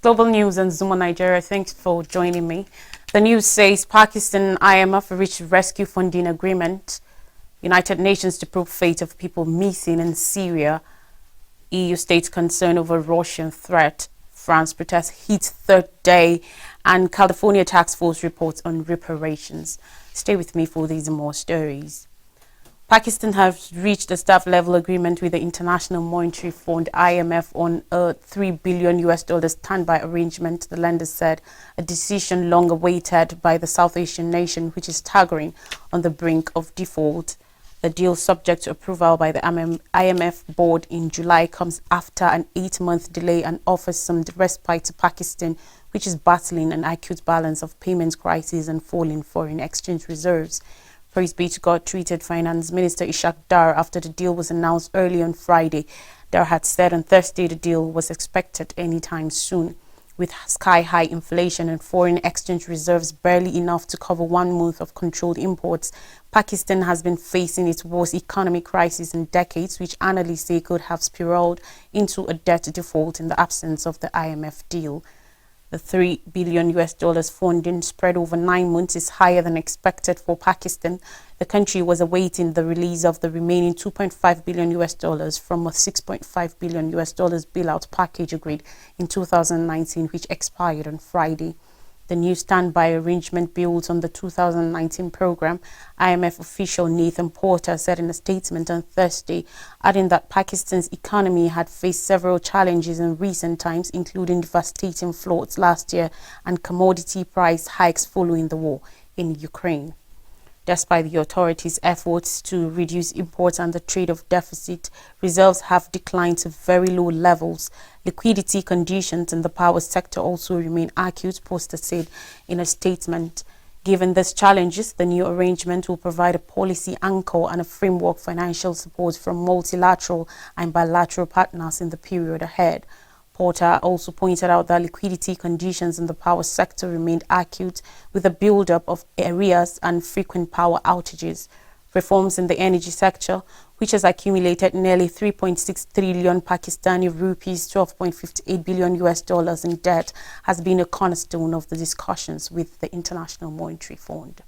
Global News and Zuma Nigeria. Thanks for joining me. The news says Pakistan and IMF reached rescue funding agreement. United Nations to probe fate of people missing in Syria. EU states concerned over Russian threat. France protests hit third day. And California task force reports on reparations. Stay with me for these and more stories. Pakistan has reached a staff-level agreement with the International Monetary Fund (IMF) on a $3 billion standby arrangement. The lender said a decision long awaited by the South Asian nation, which is staggering on the brink of default. The deal, subject to approval by the IMF board in July, comes after an 8-month delay and offers some respite to Pakistan, which is battling an acute balance of payments crisis and falling foreign exchange reserves. Praise be to God, tweeted Finance Minister Ishaq Dar after the deal was announced early on Friday. Dar had said on Thursday the deal was expected anytime soon. With sky-high inflation and foreign exchange reserves barely enough to cover 1 month of controlled imports, Pakistan has been facing its worst economic crisis in decades, which analysts say could have spiraled into a debt default in the absence of the IMF deal. The $3 billion funding spread over 9 months is higher than expected for Pakistan. The country was awaiting the release of the remaining $2.5 billion from a $6.5 billion bailout package agreed in 2019, which expired on Friday. The new standby arrangement builds on the 2019 program, IMF official Nathan Porter said in a statement on Thursday, adding that Pakistan's economy had faced several challenges in recent times, including devastating floods last year and commodity price hikes following the war in Ukraine. Despite the authorities' efforts to reduce imports and the trade-off deficit, reserves have declined to very low levels. Liquidity conditions in the power sector also remain acute, Porter said in a statement. Given these challenges, the new arrangement will provide a policy anchor and a framework financial support from multilateral and bilateral partners in the period ahead. Porter also pointed out that liquidity conditions in the power sector remained acute, with a build-up of arrears and frequent power outages. Reforms in the energy sector, which has accumulated nearly 3.6 trillion Pakistani rupees, $12.58 billion in debt, has been a cornerstone of the discussions with the International Monetary Fund.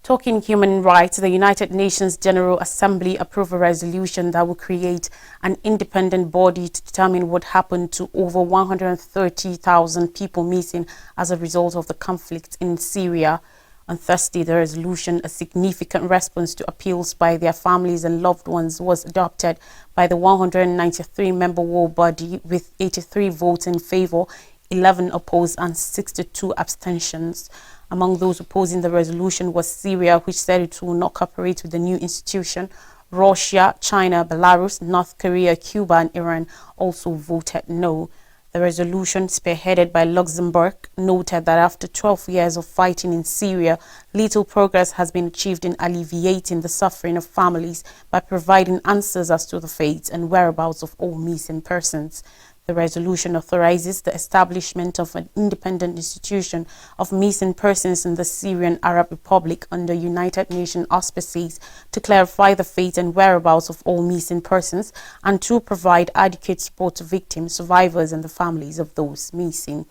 Talking human rights, the United Nations General Assembly approved a resolution that will create an independent body to determine what happened to over 130,000 people missing as a result of the conflict in Syria. On Thursday, the resolution, a significant response to appeals by their families and loved ones, was adopted by the 193-member world body with 83 votes in favor, 11 opposed and 62 abstentions. Among those opposing the resolution was Syria, which said it will not cooperate with the new institution. Russia, China, Belarus, North Korea, Cuba and Iran also voted no. The resolution, spearheaded by Luxembourg, noted that after 12 years of fighting in Syria, little progress has been achieved in alleviating the suffering of families by providing answers as to the fate and whereabouts of all missing persons. The resolution authorizes the establishment of an independent institution of missing persons in the Syrian Arab Republic under United Nations auspices to clarify the fate and whereabouts of all missing persons and to provide adequate support to victims, survivors and the families of those missing.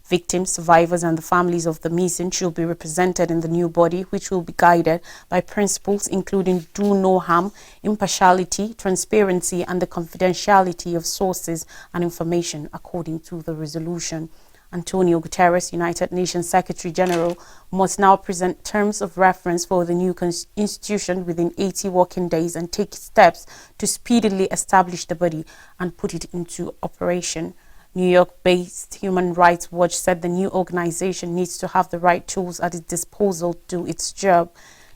Victims, survivors and the families of the missing should be represented in the new body, which will be guided by principles including do no harm, impartiality, transparency and the confidentiality of sources and information, according to the resolution. Antonio Guterres, United Nations Secretary General, must now present terms of reference for the new institution within 80 working days and take steps to speedily establish the body and put it into operation. New York-based Human Rights Watch said the new organization needs to have the right tools at its disposal to do its job.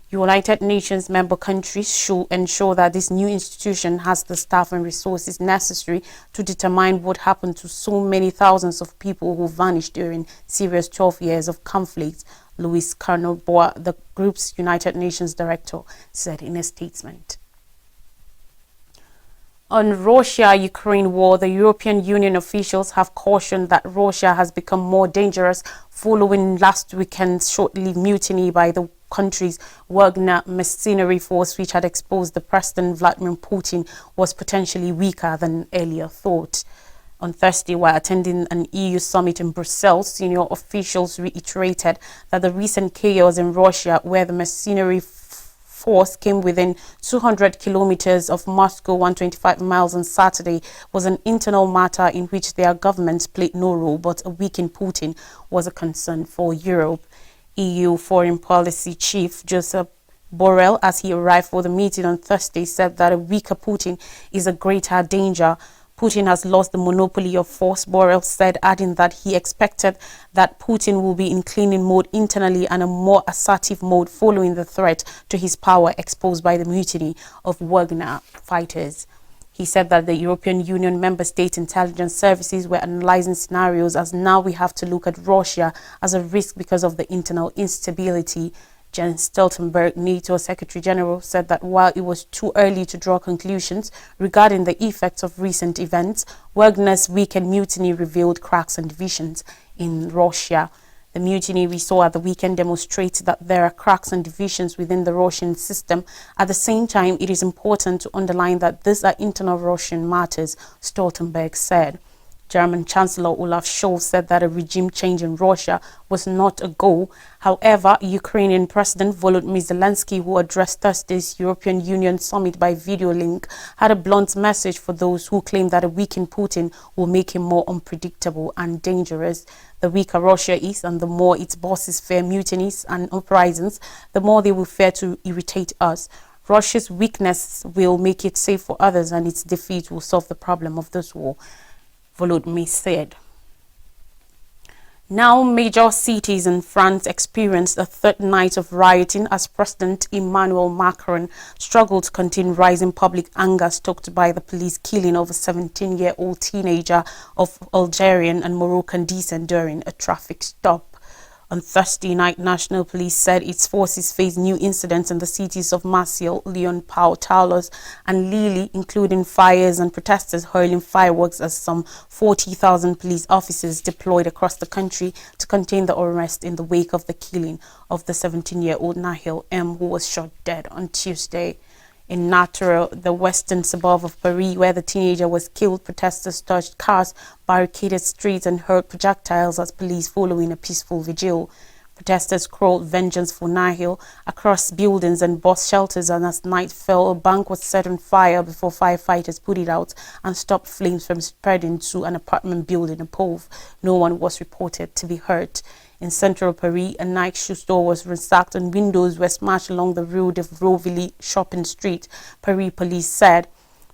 United Nations member countries should ensure that this new institution has the staff and resources necessary to determine what happened to so many thousands of people who vanished during Syria's 12 years of conflict, Luis Carnot-Bois, the group's United Nations director, said in a statement. On Russia-Ukraine war, the European Union officials have cautioned that Russia has become more dangerous following last weekend's short-lived mutiny by the country's Wagner mercenary force, which had exposed the President Vladimir Putin was potentially weaker than earlier thought. On Thursday, while attending an EU summit in Brussels, senior officials reiterated that the recent chaos in Russia, where the mercenary force came within 200 kilometers of Moscow, 125 miles on Saturday, was an internal matter in which their governments played no role, but a weakened Putin was a concern for Europe. EU Foreign Policy Chief Joseph Borrell, as he arrived for the meeting on Thursday, said that a weaker Putin is a greater danger. Putin has lost the monopoly of force, Borrell said, adding that he expected that Putin will be in cleaning mode internally and a more assertive mode following the threat to his power exposed by the mutiny of Wagner fighters. He said that the European Union member state intelligence services were analyzing scenarios, as now we have to look at Russia as a risk because of the internal instability. Jens Stoltenberg, NATO Secretary General, said that while it was too early to draw conclusions regarding the effects of recent events, Wagner's weekend mutiny revealed cracks and divisions in Russia. The mutiny we saw at the weekend demonstrates that there are cracks and divisions within the Russian system. At the same time, it is important to underline that these are internal Russian matters, Stoltenberg said. German Chancellor Olaf Scholz said that a regime change in Russia was not a goal. However, Ukrainian President Volodymyr Zelensky, who addressed Thursday's European Union summit by video link, had a blunt message for those who claim that a weakened Putin will make him more unpredictable and dangerous. The weaker Russia is, and the more its bosses fear mutinies and uprisings, the more they will fear to irritate us. Russia's weakness will make it safe for others, and its defeat will solve the problem of this war, Volodymyr said. Now, major cities in France experienced a third night of rioting as President Emmanuel Macron struggled to contain rising public anger stoked by the police killing of a 17-year-old teenager of Algerian and Moroccan descent during a traffic stop. On Thursday night, National Police said its forces faced new incidents in the cities of Marseille, Lyon, Pau, Toulouse and Lille, including fires and protesters hurling fireworks as some 40,000 police officers deployed across the country to contain the unrest in the wake of the killing of the 17-year-old Nahil M, who was shot dead on Tuesday. In Nanterre, the western suburb of Paris, where the teenager was killed, protesters touched cars, barricaded streets and hurled projectiles at police following a peaceful vigil. Protesters crawled vengeance for Nahil across buildings and bus shelters, and as night fell, a bank was set on fire before firefighters put it out and stopped flames from spreading to an apartment building above. No one was reported to be hurt. In central Paris, a Nike shoe store was ransacked and windows were smashed along the Rue de Roville shopping street, Paris police said.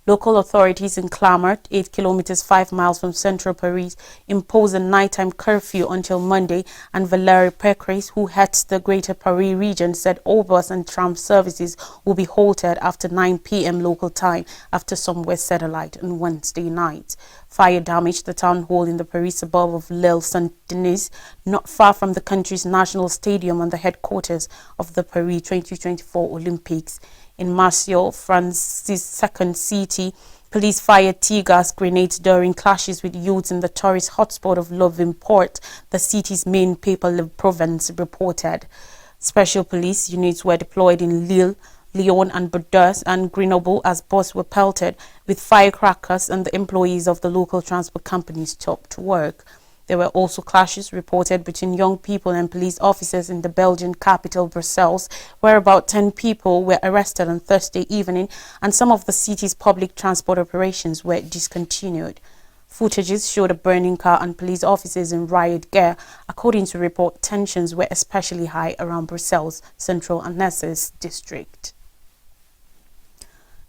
Local authorities in Clamart, 8 kilometers 5 miles from central Paris, imposed a nighttime curfew until Monday, and Valérie Pécresse, who heads the Greater Paris region, said all bus and tram services will be halted after 9 p.m. local time after some were set alight on Wednesday night. Fire damaged the town hall in the Paris suburb of L'Île Saint-Denis, not far from the country's national stadium and the headquarters of the Paris 2024 Olympics. In Marseille, France's second city, police fired tear gas grenades during clashes with youths in the tourist hotspot of Louvain-Port, the city's main papal province reported. Special police units were deployed in Lille, Lyon and Bordeaux and Grenoble as buses were pelted with firecrackers, and the employees of the local transport companies stopped work. There were also clashes reported between young people and police officers in the Belgian capital, Brussels, where about 10 people were arrested on Thursday evening, and some of the city's public transport operations were discontinued. Footages showed a burning car and police officers in riot gear. According to report, tensions were especially high around Brussels' Central and Nesses district.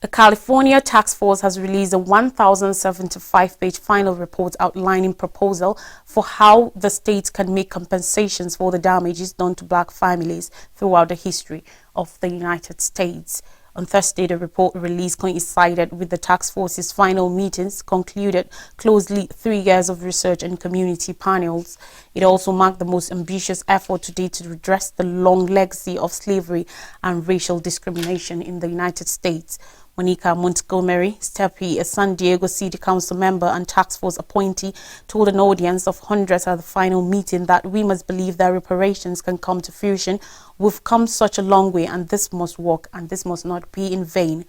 The California task force has released a 1,075-page final report outlining proposal for how the state can make compensations for the damages done to black families throughout the history of the United States. On Thursday, the report release coincided with the task force's final meetings, concluded closely 3 years of research and community panels. It also marked the most ambitious effort to date to redress the long legacy of slavery and racial discrimination in the United States. Monica Montgomery Steppe, a San Diego City Council member and task force appointee, told an audience of hundreds at the final meeting that we must believe that reparations can come to fruition. We've come such a long way, and this must work, and this must not be in vain.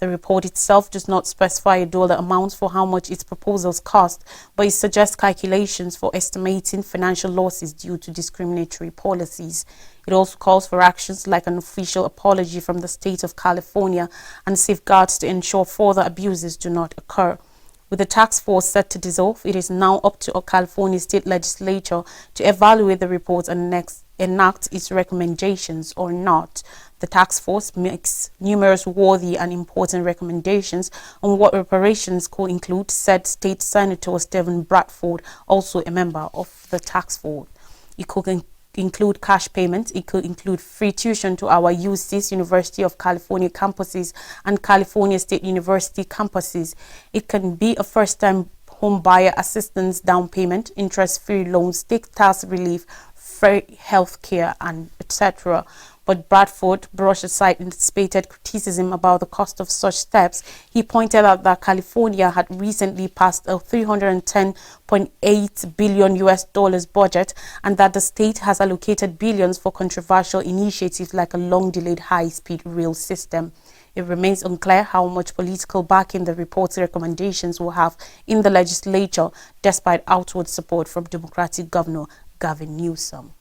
The report itself does not specify a dollar amount for how much its proposals cost, but it suggests calculations for estimating financial losses due to discriminatory policies. It also calls for actions like an official apology from the state of California and safeguards to ensure further abuses do not occur. With the task force set to dissolve, it is now up to a California state legislature to evaluate the report and enact its recommendations or not. The task force makes numerous worthy and important recommendations on what reparations could include, said State Senator Stephen Bradford, also a member of the task force. It could include cash payments. It could include free tuition to our UC's University of California campuses and California State University campuses. It can be a first-time home buyer assistance, down payment, interest-free loans, state tax relief, free health care, and etc. But Bradford brushed aside anticipated criticism about the cost of such steps. He pointed out that California had recently passed a $310.8 billion budget and that the state has allocated billions for controversial initiatives like a long-delayed high-speed rail system. It remains unclear how much political backing the report's recommendations will have in the legislature, despite outward support from Democratic Governor Gavin Newsom.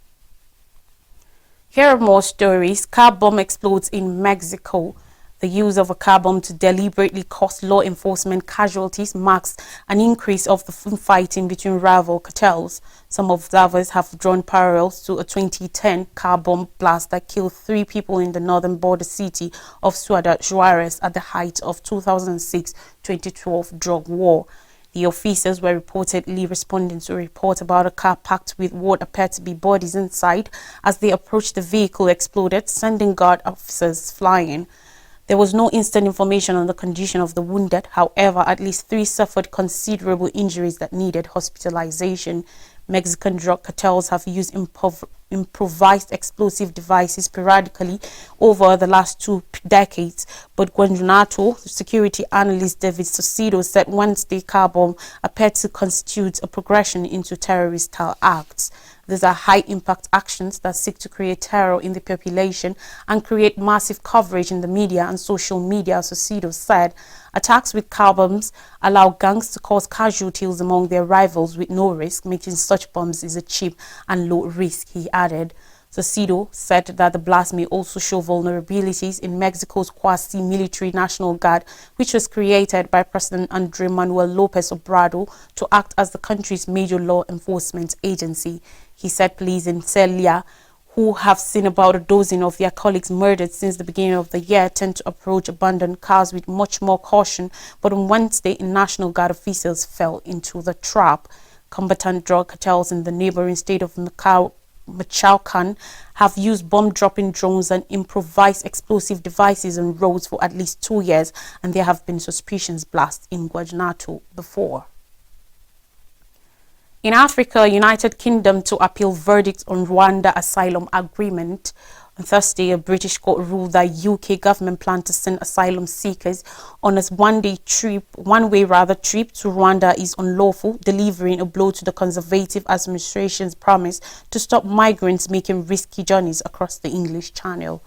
Here are more stories. Car bomb explodes in Mexico. The use of a car bomb to deliberately cause law enforcement casualties marks an increase of the fighting between rival cartels. Some observers have drawn parallels to a 2010 car bomb blast that killed 3 people in the northern border city of Ciudad Juarez at the height of 2006-2012 drug war. The officers were reportedly responding to a report about a car packed with what appeared to be bodies inside. As they approached, the vehicle exploded, sending guard officers flying. There was no instant information on the condition of the wounded. However, at least 3 suffered considerable injuries that needed hospitalization. Mexican drug cartels have used improvised explosive devices periodically over the last 2 decades, but Guanajuato security analyst David Saucedo said Wednesday car bomb appeared to constitute a progression into terrorist-style acts. These are high-impact actions that seek to create terror in the population and create massive coverage in the media and social media, Saucedo said. Attacks with car bombs allow gangs to cause casualties among their rivals with no risk, making such bombs is a cheap and low risk, he added. Saucedo said that the blast may also show vulnerabilities in Mexico's quasi-military National Guard, which was created by President Andrés Manuel López Obrador to act as the country's major law enforcement agency. He said police in Celia, who have seen about a dozen of their colleagues murdered since the beginning of the year, tend to approach abandoned cars with much more caution, but on Wednesday, National Guard officials fell into the trap. Combatant drug cartels in the neighboring state of Michoacan have used bomb-dropping drones and improvised explosive devices on roads for at least 2 years, and there have been suspicions blasts in Guanajuato before. In Africa, United Kingdom to appeal verdict on Rwanda asylum agreement. On Thursday, a British court ruled that UK government planned to send asylum seekers on a one-way trip to Rwanda is unlawful, delivering a blow to the Conservative administration's promise to stop migrants making risky journeys across the English Channel.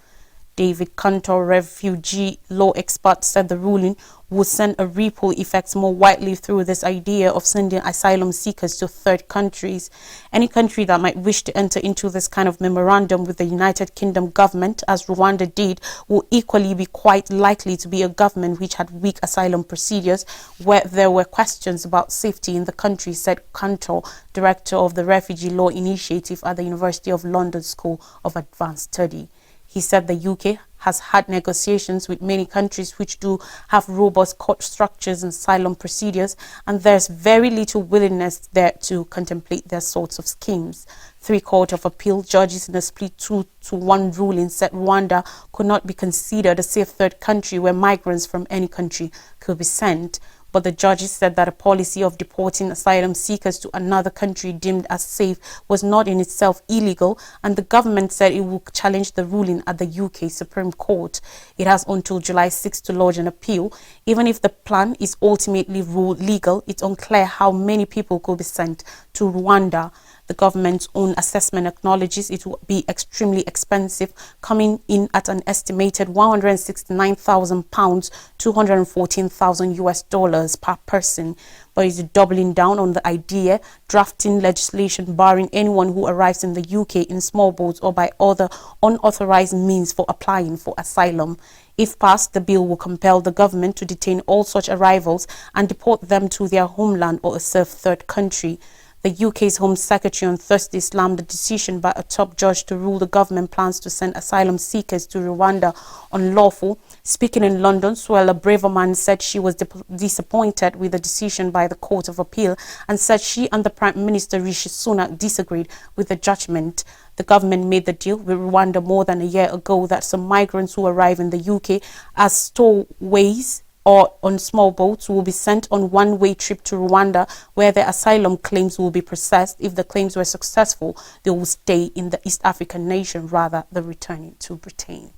David Cantor, refugee law expert, said the ruling would send a ripple effect more widely through this idea of sending asylum seekers to third countries. Any country that might wish to enter into this kind of memorandum with the United Kingdom government, as Rwanda did, will equally be quite likely to be a government which had weak asylum procedures, where there were questions about safety in the country, said Cantor, director of the Refugee Law Initiative at the University of London School of Advanced Study. He said the UK has had negotiations with many countries which do have robust court structures and asylum procedures, and there's very little willingness there to contemplate their sorts of schemes. 3 Court of Appeal judges in a split 2-1 ruling said Rwanda could not be considered a safe third country where migrants from any country could be sent. But the judges said that a policy of deporting asylum seekers to another country deemed as safe was not in itself illegal, and the government said it would challenge the ruling at the UK Supreme Court. It has until July 6 to lodge an appeal. Even if the plan is ultimately ruled legal, it's unclear how many people could be sent to Rwanda. The government's own assessment acknowledges it will be extremely expensive, coming in at an estimated £169,000, 214,000 US dollars per person. But is doubling down on the idea, drafting legislation barring anyone who arrives in the UK in small boats or by other unauthorized means for applying for asylum. If passed, the bill will compel the government to detain all such arrivals and deport them to their homeland or a safe third country. The UK's Home Secretary on Thursday slammed the decision by a top judge to rule the government plans to send asylum seekers to Rwanda unlawful. Speaking in London, Suella Braverman said she was disappointed with the decision by the Court of Appeal and said she and the Prime Minister Rishi Sunak disagreed with the judgment. The government made the deal with Rwanda more than a year ago that some migrants who arrive in the UK as stowaways or on small boats will be sent on one-way trip to Rwanda, where their asylum claims will be processed. If the claims were successful, they will stay in the East African nation rather than returning to Britain.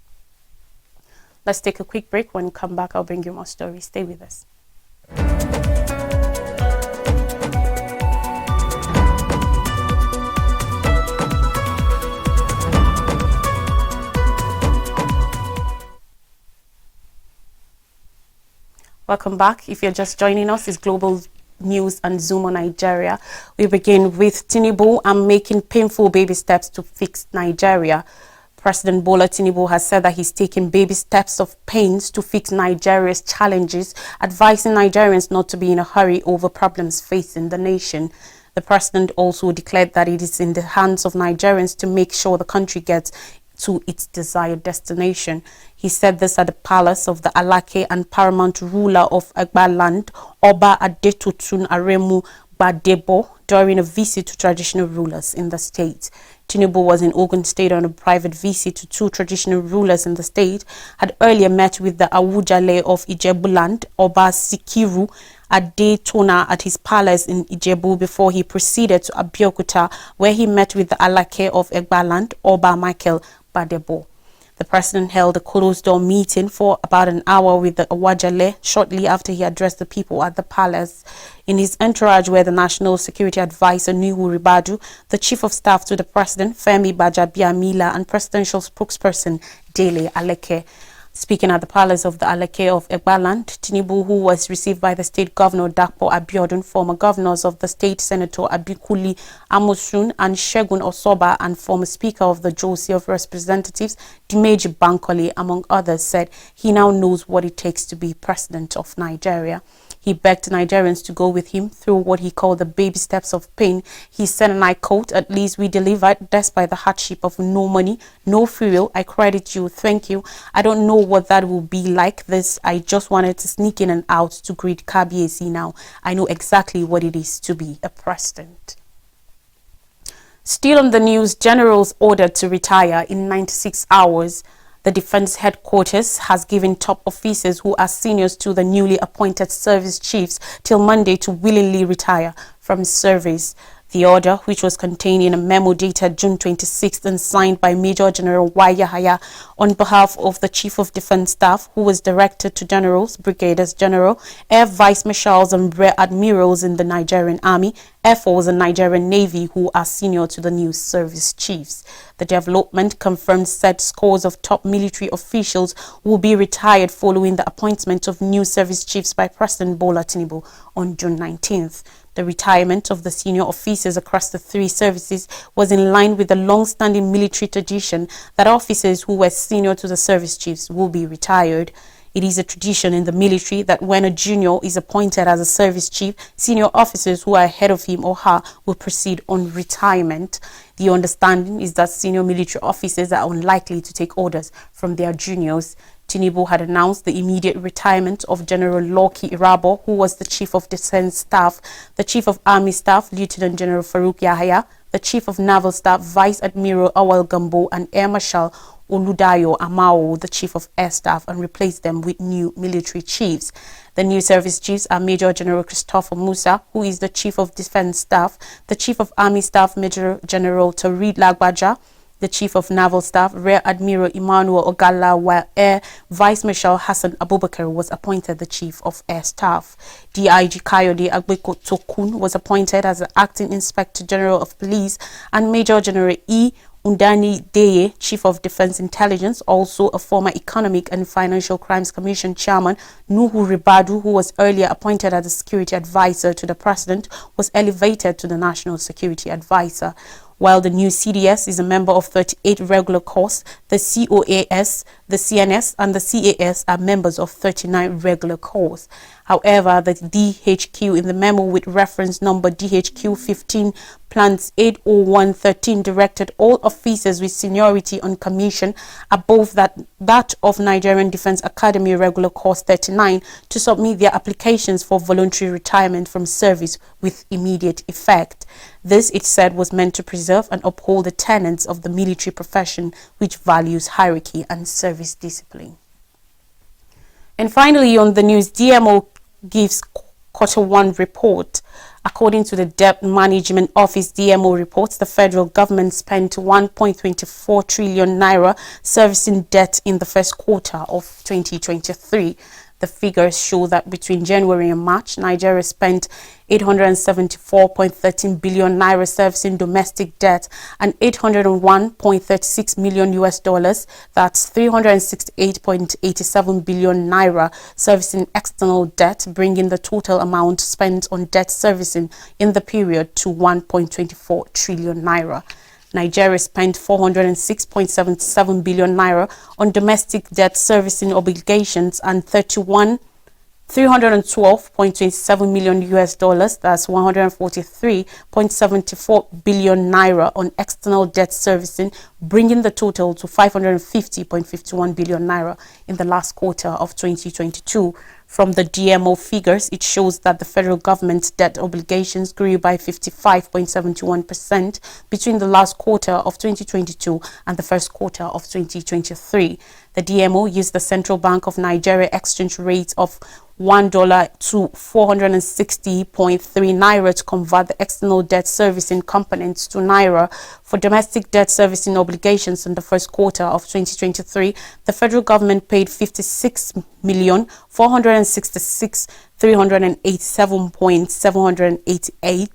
Let's take a quick break. When we come back, I'll bring you more stories. Stay with us. Welcome back. If you're just joining us, it's Global News and Zoom on Nigeria. We begin with Tinubu and making painful baby steps to fix Nigeria. President Bola Tinubu has said that he's taking baby steps of pains to fix Nigeria's challenges, advising Nigerians not to be in a hurry over problems facing the nation. The president also declared that it is in the hands of Nigerians to make sure the country gets to its desired destination. He said this at the palace of the Alake and paramount ruler of Egbaland, Oba Adetotun Aremu Gbadebo, during a visit to traditional rulers in the state. Tinubu was in Ogun State on a private visit to two traditional rulers in the state, had earlier met with the Awujale of Ijebuland, Oba Sikiru Adetona, at his palace in Ijebu before he proceeded to Abeokuta, where he met with the Alake of Egbaland, Oba Michael Badebo. The president held a closed-door meeting for about an hour with the Awujale shortly after he addressed the people at the palace. In his entourage were the National Security Advisor Nuhu Ribadu, the Chief of Staff to the President Femi Gbajabiamila, and Presidential Spokesperson Dele Aleke. Speaking at the palace of the Alake of Egbaland, Tinubu, who was received by the state governor Dapo Abiodun, former governors of the state Senator Abikuli Amosun and Shegun Osoba, and former Speaker of the Josi of Representatives Dimeji Bankole, among others, said he now knows what it takes to be president of Nigeria. He begged Nigerians to go with him through what he called the baby steps of pain. He said, and I quote, "At least we delivered despite the hardship of no money, no fuel. I credit you. Thank you. I don't know what that will be like this. I just wanted to sneak in and out to greet Kabiesi now. I know exactly what it is to be a president." Still on the news, generals ordered to retire in 96 hours. The Defense Headquarters has given top officers who are seniors to the newly appointed service chiefs till Monday to willingly retire from service. The order, which was contained in a memo dated June 26th and signed by Major General Yahaya on behalf of the Chief of Defense Staff, who was directed to generals, brigadiers general, air vice marshals and rear admirals in the Nigerian Army, Air Force and Nigerian Navy, who are senior to the new service chiefs. The development confirmed said scores of top military officials will be retired following the appointment of new service chiefs by President Bola Tinubu on June 19th. The retirement of the senior officers across the three services was in line with the long-standing military tradition that officers who were senior to the service chiefs will be retired. It is a tradition in the military that when a junior is appointed as a service chief, senior officers who are ahead of him or her will proceed on retirement. The understanding is that senior military officers are unlikely to take orders from their juniors. Tinubu had announced the immediate retirement of General Loki Irabo, who was the Chief of Defense Staff, the Chief of Army Staff, Lieutenant General Farouk Yahaya, the Chief of Naval Staff, Vice Admiral Awal Gambo, and Air Marshal Oludayo Amao, the Chief of Air Staff, and replaced them with new military chiefs. The new service chiefs are Major General Christopher Musa, who is the Chief of Defense Staff, the Chief of Army Staff, Major General Tarid Lagbaja, the Chief of Naval Staff, Rear Admiral Emmanuel Ogalla, while Air Vice Marshal Hassan Abubakar was appointed the Chief of Air Staff. DIG Kayode Agbeko Tokun was appointed as the Acting Inspector General of Police, and Major General E. Undani Deye, Chief of Defense Intelligence, also a former Economic and Financial Crimes Commission Chairman, Nuhu Ribadu, who was earlier appointed as a Security Advisor to the President, was elevated to the National Security Advisor. While the new CDS is a member of 38 regular corps, the COAS, the CNS, and the CAS are members of 39 regular corps. However, the DHQ in the memo with reference number DHQ 15 plans 80113 directed all officers with seniority on commission above that of Nigerian Defense Academy Regular Course 39 to submit their applications for voluntary retirement from service with immediate effect. This, it said, was meant to preserve and uphold the tenets of the military profession, which values hierarchy and service discipline. And finally, on the news, DMO gives Q1 report. According to the Debt Management Office, DMO reports the federal government spent 1.24 trillion naira servicing debt in the first quarter of 2023. The figures show that between January and March, Nigeria spent 874.13 billion naira servicing domestic debt and 801.36 million US dollars, that's 368.87 billion naira servicing external debt, bringing the total amount spent on debt servicing in the period to 1.24 trillion naira. Nigeria spent 406.77 billion naira on domestic debt servicing obligations and 312.27 million US dollars, that's 143.74 billion naira on external debt servicing, bringing the total to 550.51 billion naira in the last quarter of 2022. From the DMO figures, it shows that the federal government's debt obligations grew by 55.71% between the last quarter of 2022 and the first quarter of 2023. The DMO used the Central Bank of Nigeria exchange rate of $1 to 460.3 naira to convert the external debt servicing components to naira. For domestic debt servicing obligations in the first quarter of 2023, the federal government paid 56,466,387.788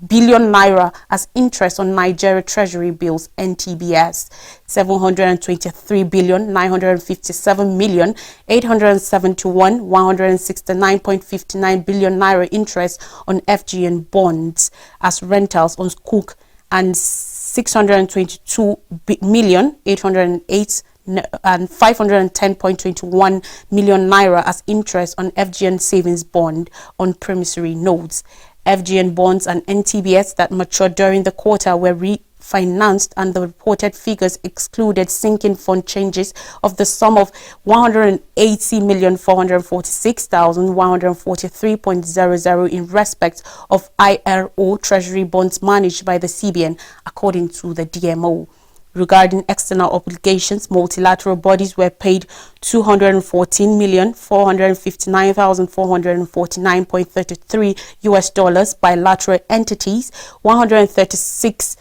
billion naira as interest on Nigeria Treasury bills (NTBS), 723,957,871,169.59 billion naira interest on FGN bonds as rentals on Cook, and 622,808 and 510.21 million naira as interest on FGN savings bond on promissory notes. FGN bonds and NTBS that matured during the quarter were refinanced, and the reported figures excluded sinking fund changes of the sum of 180,446,143.00 in respect of IRO Treasury bonds managed by the CBN, according to the DMO. Regarding external obligations, multilateral bodies were paid 214,459,449.33 US dollars, bilateral entities 136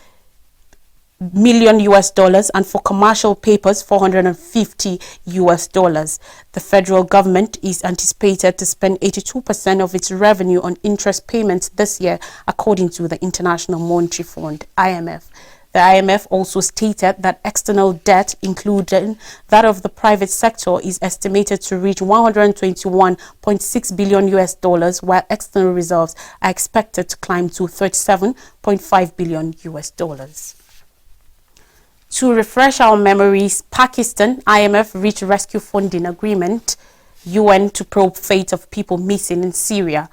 million US dollars, and for commercial papers 450 US dollars. The federal government is anticipated to spend 82% of its revenue on interest payments this year, according to the International Monetary Fund, IMF. The IMF also stated that external debt, including that of the private sector, is estimated to reach 121.6 billion US dollars, while external reserves are expected to climb to 37.5 billion US dollars. To refresh our memories, Pakistan, IMF reached rescue funding agreement, UN to probe fate of people missing in Syria.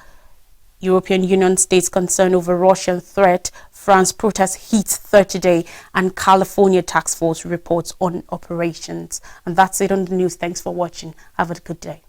European Union states concerned over Russian threat, France protests heat 30-day, and California task force reports on operations. And that's it on the news. Thanks for watching. Have a good day.